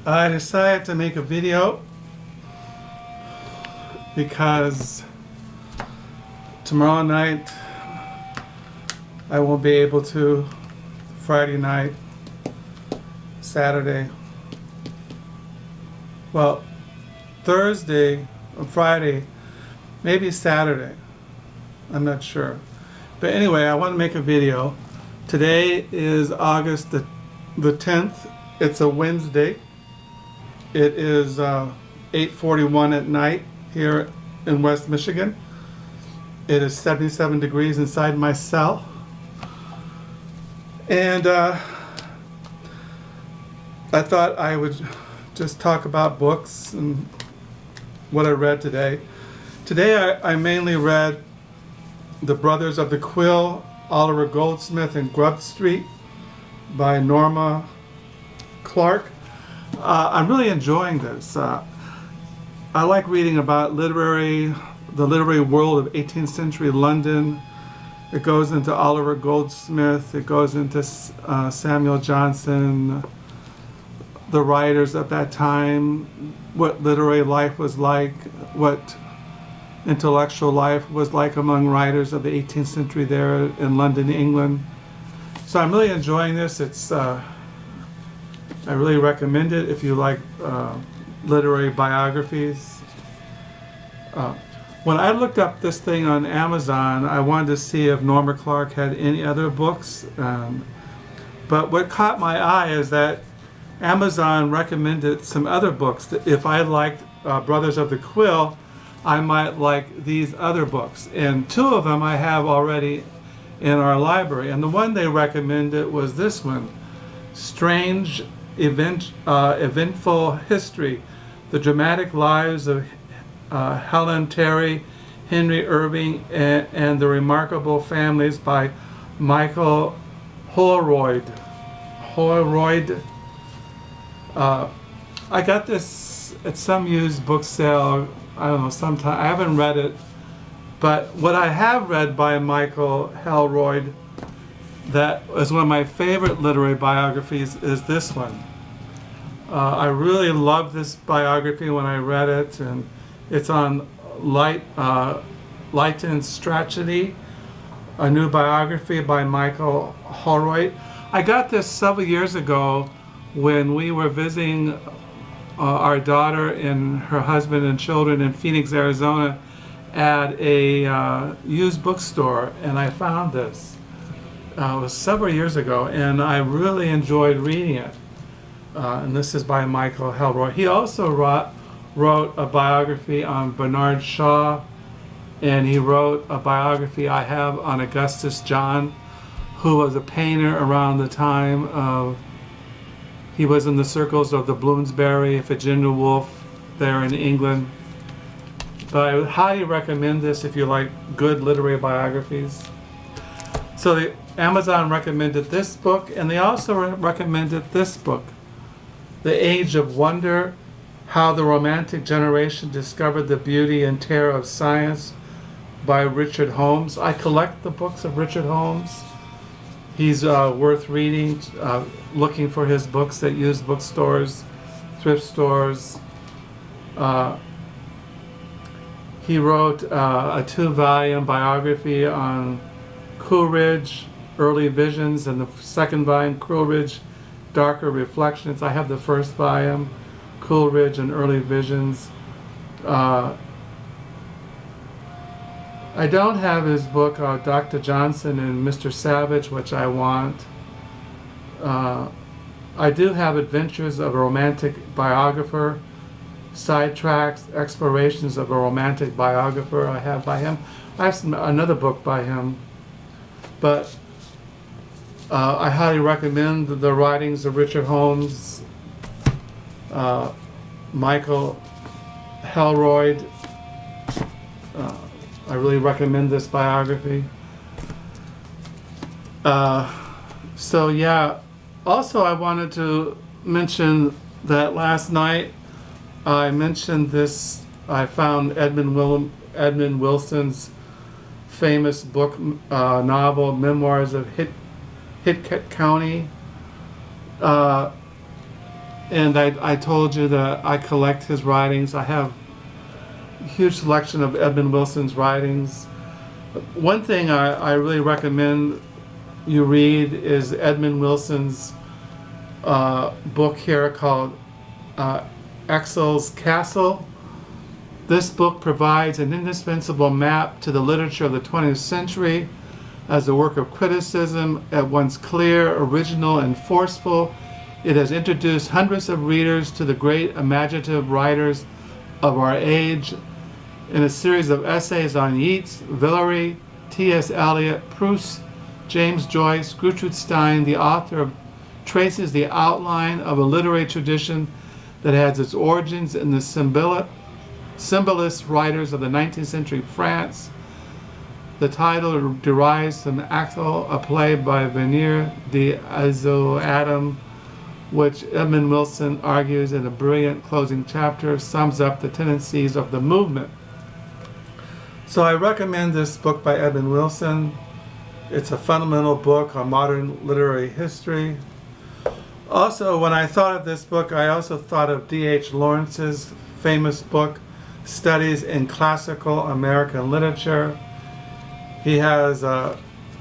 I decided to make a video because tomorrow night I won't be able to. Friday night, Saturday, well, Thursday or Friday, maybe Saturday, I'm not sure. But anyway, I want to make a video. Today is August the 10th. It's a Wednesday. It is 8:41 at night here in West Michigan. It is 77 degrees inside my cell. And I thought I would just talk about books and what I read today. Today I mainly read The Brothers of the Quill, Oliver Goldsmith and Grub Street by Norma Clark. I'm really enjoying this. I like reading about the literary world of 18th century London. It goes into Oliver Goldsmith, it goes into Samuel Johnson, the writers of that time, what literary life was like, what intellectual life was like among writers of the 18th century there in London, England. So I'm really enjoying this. I really recommend it if you like literary biographies. When I looked up this thing on Amazon, I wanted to see if Norma Clark had any other books. But what caught my eye is that Amazon recommended some other books. That if I liked Brothers of the Quill, I might like these other books. And two of them I have already in our library. And the one they recommended was this one, Strange Eventful History, The Dramatic Lives of Helen Terry, Henry Irving, and the Remarkable Families by Michael Holroyd. I got this at some used book sale, I don't know, sometime. I haven't read it, but what I have read by Michael Holroyd that is one of my favorite literary biographies is this one. I really loved this biography when I read it, and it's on Leighton Strachey, a new biography by Michael Holroyd. I got this several years ago when we were visiting our daughter and her husband and children in Phoenix, Arizona at a used bookstore, and I found this. It was several years ago, and I really enjoyed reading it. And this is by Michael Holroyd. He also wrote a biography on Bernard Shaw, and he wrote a biography I have on Augustus John, who was a painter around the time of, he was in the circles of the Bloomsbury, Virginia Woolf there in England. But I would highly recommend this if you like good literary biographies. So Amazon recommended this book, and they also recommended this book, The Age of Wonder, How the Romantic Generation Discovered the Beauty and Terror of Science by Richard Holmes. I collect the books of Richard Holmes. He's worth reading, looking for his books at used bookstores, thrift stores. He wrote a 2-volume biography on Coleridge, Early Visions, and the second volume, Coleridge, Darker Reflections. I have the first volume, Coleridge and Early Visions. I don't have his book, Dr. Johnson and Mr. Savage, which I want. I do have Adventures of a Romantic Biographer, Sidetracks, Explorations of a Romantic Biographer I have by him. I have another book by him, but I highly recommend the writings of Richard Holmes, Michael Holroyd. I really recommend this biography. So yeah, also I wanted to mention that last night I mentioned this, I found Edmund Wilson's famous book, novel, Memoirs of Hitcott County. And I told you that I collect his writings. I have a huge selection of Edmund Wilson's writings. One thing I really recommend you read is Edmund Wilson's book here called Exel's Castle. This book provides an indispensable map to the literature of the 20th century as a work of criticism, at once clear, original, and forceful. It has introduced hundreds of readers to the great imaginative writers of our age in a series of essays on Yeats, Villery, T.S. Eliot, Proust, James Joyce, Gertrude Stein. The author traces the outline of a literary tradition that has its origins in the symbolist writers of the 19th century France. The title derives from Axel, a play by Vernier d'Isle-Adam, which Edmund Wilson argues in a brilliant closing chapter sums up the tendencies of the movement. So I recommend this book by Edmund Wilson. It's a fundamental book on modern literary history. Also, when I thought of this book, I also thought of D.H. Lawrence's famous book, Studies in Classical American Literature. He has,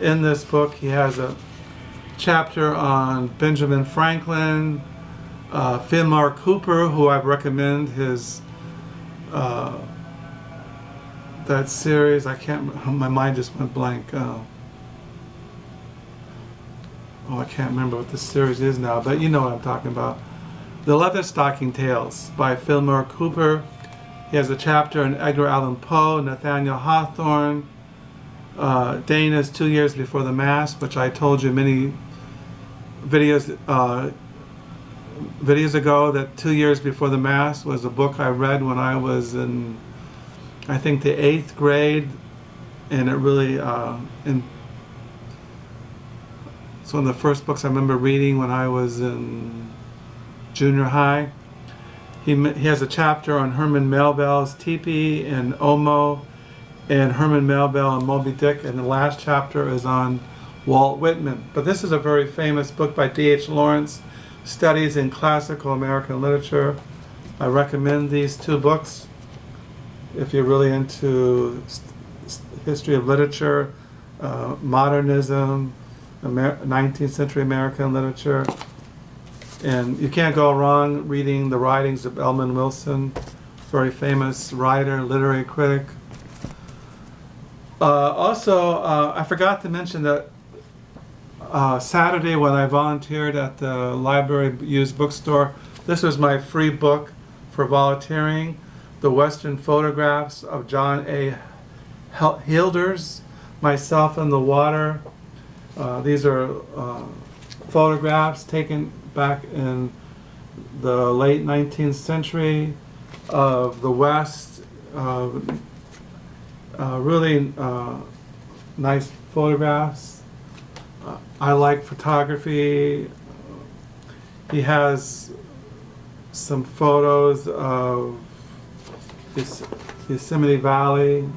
in this book, he has a chapter on Benjamin Franklin, Fillmore Cooper, who I recommend his, that series. I can't, my mind just went blank. I can't remember what the series is now, but you know what I'm talking about. The Leatherstocking Tales by Fillmore Cooper. He has a chapter on Edgar Allan Poe, Nathaniel Hawthorne, Dana's 2 Years Before the Mass, which I told you many videos ago that 2 Years Before the Mass was a book I read when I was in, I think, the 8th grade, and it really, it's one of the first books I remember reading when I was in junior high. He has a chapter on Herman Melville's Teepee and Omo, and Herman Melville and Moby Dick, and the last chapter is on Walt Whitman. But this is a very famous book by D.H. Lawrence, Studies in Classical American Literature. I recommend these two books if you're really into history of literature, modernism, 19th century American literature. And you can't go wrong reading the writings of Edmund Wilson, very famous writer, literary critic. Also, I forgot to mention that Saturday when I volunteered at the library used bookstore, this was my free book for volunteering, The Western Photographs of John A. Hilders, Myself in the Water. These are photographs taken back in the late 19th century of the West. Really nice photographs. I like photography. He has some photos of Yosemite Valley.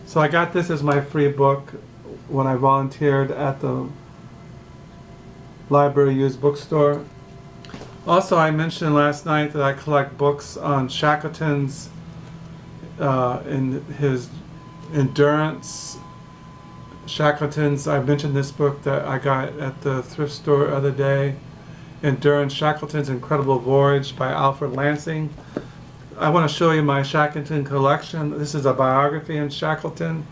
So I got this as my free book when I volunteered at the library used bookstore. Also, I mentioned last night that I collect books on Shackleton's in his endurance. Shackleton's, I mentioned this book that I got at the thrift store the other day, Endurance, Shackleton's Incredible Voyage by Alfred Lansing. I want to show you my Shackleton collection. This is a biography in Shackleton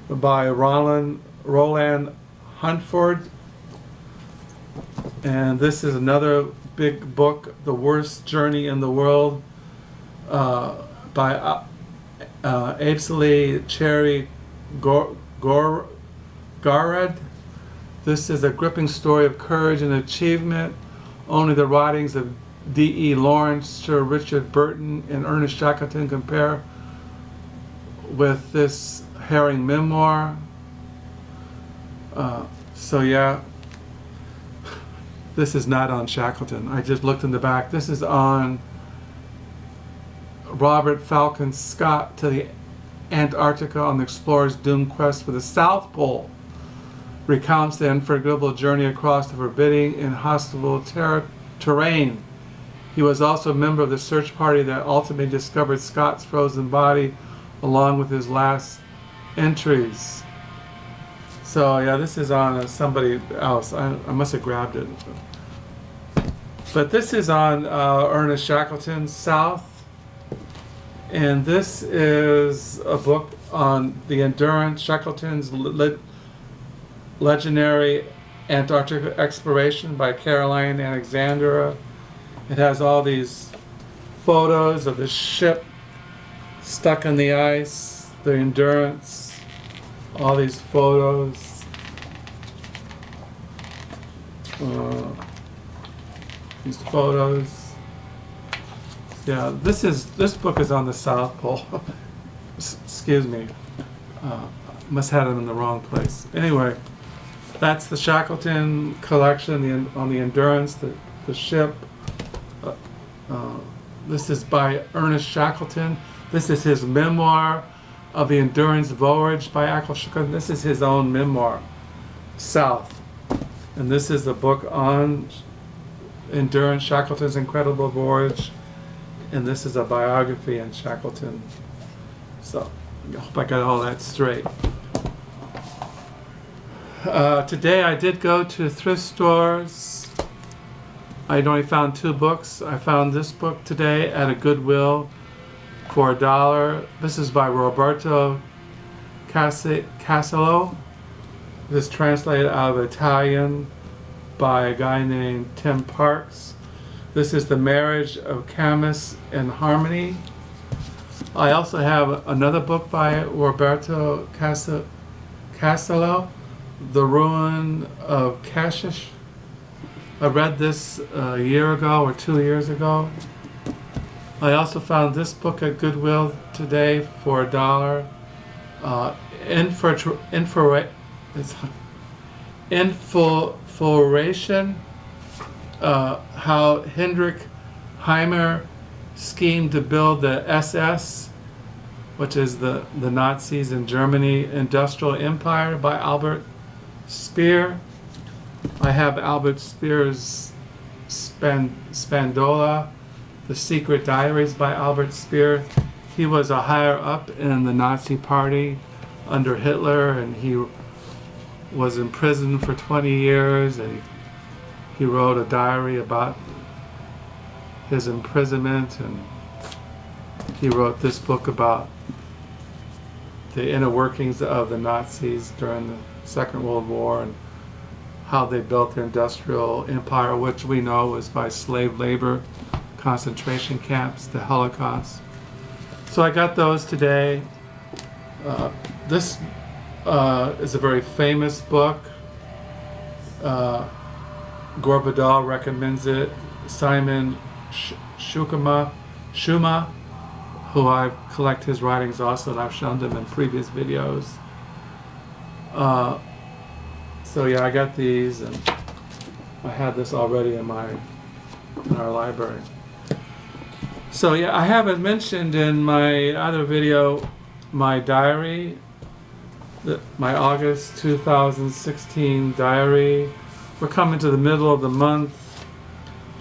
by Roland Huntford. And this is another big book, The Worst Journey in the World, by Apsley Cherry Garrett. This is a gripping story of courage and achievement. Only the writings of D.E. Lawrence, Sir Richard Burton, and Ernest Shackleton compare with this harrowing memoir. So yeah, this is not on Shackleton. I just looked in the back. This is on Robert Falcon Scott to the Antarctica on the explorer's doomed quest for the South Pole. Recounts the unforgettable journey across the forbidding and hostile terrain He was also a member of the search party that ultimately discovered Scott's frozen body along with his last entries. So yeah, this is on somebody else. I must have grabbed it. But this is on Ernest Shackleton's South. And this is a book on the Endurance, Shackleton's legendary Antarctic exploration by Caroline Alexandra. It has all these photos of the ship stuck in the ice, the Endurance, all these photos. These photos. Yeah, this book is on the South Pole. Excuse me. Must have them in the wrong place. Anyway, that's the Shackleton collection on the Endurance, the ship. This is by Ernest Shackleton. This is his memoir of the Endurance voyage by Shackleton. This is his own memoir, South. And this is the book on Endurance, Shackleton's incredible voyage. And this is a biography on Shackleton. So I hope I got all that straight. Today I did go to thrift stores. I only found 2 books. I found this book today at a Goodwill for $1. This is by Roberto Casello. This is translated out of Italian by a guy named Tim Parks. This is The Marriage of Camus and Harmony. I also have another book by Roberto Casello, The Ruin of Kashish. I read this a year ago or 2 years ago. I also found this book at Goodwill today for $1. Infiltration, how Heinrich Himmler schemed to build the SS, which is the Nazis in Germany, industrial empire by Albert Speer. I have Albert Speer's Spandola, The Secret Diaries by Albert Speer. He was a higher up in the Nazi party under Hitler, and he was in prison for 20 years, and he wrote a diary about his imprisonment, and he wrote this book about the inner workings of the Nazis during the Second World War and how they built their industrial empire, which we know was by slave labor, concentration camps, the Holocaust. So I got those today. This is a very famous book. Gore Vidal recommends it. Simon Schuma, who I collect his writings also, and I've shown them in previous videos. So yeah, I got these, and I had this already in our library. So yeah, I haven't mentioned in my other video my diary, my August 2016 diary. We're coming to the middle of the month.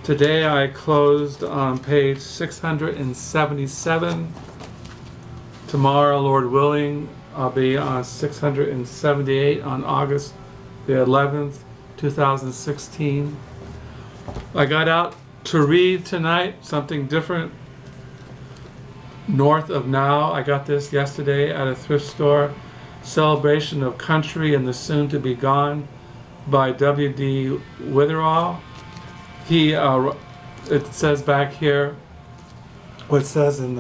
Today I closed on page 677. Tomorrow, Lord willing, I'll be on 678 on August the 11th, 2016. I got out to read tonight, something different. North of Now, I got this yesterday at a thrift store. Celebration of Country and the Soon to Be Gone by W.D. Witherall. It says back here, what it says in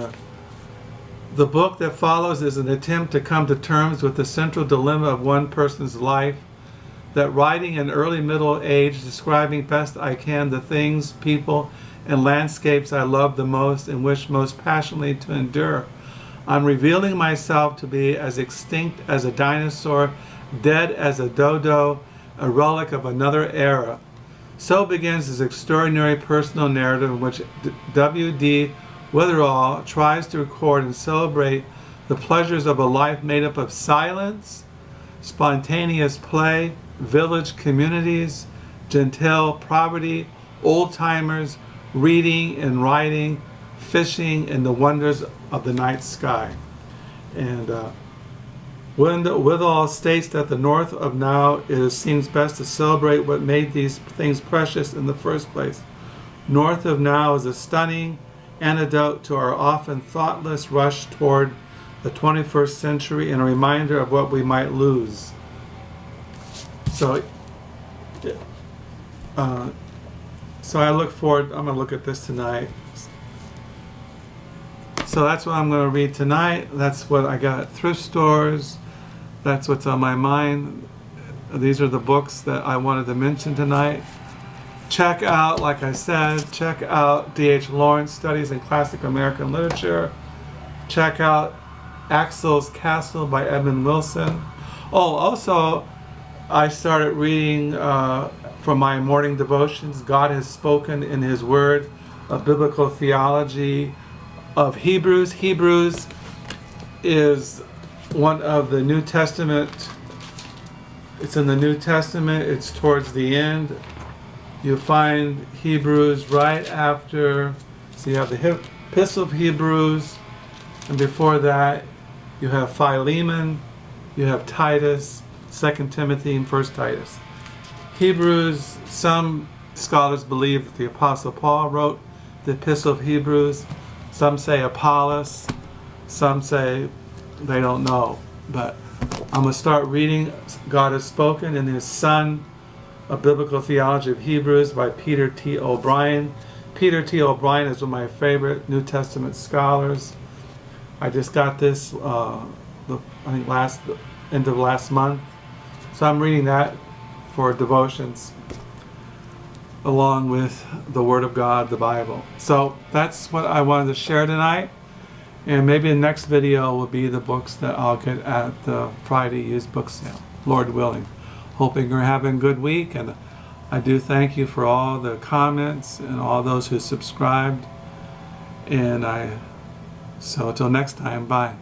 the book that follows is an attempt to come to terms with the central dilemma of one person's life, that writing in early middle age, describing best I can the things, people, and landscapes I love the most and wish most passionately to endure, I'm revealing myself to be as extinct as a dinosaur, dead as a dodo, a relic of another era. So begins this extraordinary personal narrative in which W.D. Witherall tries to record and celebrate the pleasures of a life made up of silence, spontaneous play, village communities, genteel poverty, old-timers, reading and writing, fishing, and the wonders of the night sky. And Withal states that the north of now it seems best to celebrate what made these things precious in the first place. North of now is a stunning antidote to our often thoughtless rush toward the 21st century and a reminder of what we might lose. So I look forward, I'm going to look at this tonight. So that's what I'm going to read tonight. That's what I got at thrift stores. That's what's on my mind. These are the books that I wanted to mention tonight. Check out, like I said, check out D.H. Lawrence Studies in Classic American Literature. Check out Axel's Castle by Edmund Wilson. Oh, also, I started reading from my morning devotions, God Has Spoken in His Word, a biblical theology of Hebrews. Hebrews is one of the New Testament. It's in the New Testament. It's towards the end. You find Hebrews right after, so you have the Epistle of Hebrews, and before that you have Philemon, you have Titus, 2 Timothy, and 1 Titus. Hebrews, some scholars believe that the Apostle Paul wrote the Epistle of Hebrews. Some say Apollos, some say they don't know. But I'm going to start reading God Has Spoken in His Son, A Biblical Theology of Hebrews by Peter T. O'Brien. Peter T. O'Brien is one of my favorite New Testament scholars. I just got this, I think end of last month. So I'm reading that for devotions along with the Word of God, the Bible. So that's what I wanted to share tonight. And maybe the next video will be the books that I'll get at the Friday used book sale, Lord willing. Hoping you're having a good week, and I do thank you for all the comments and all those who subscribed. And so until next time, bye.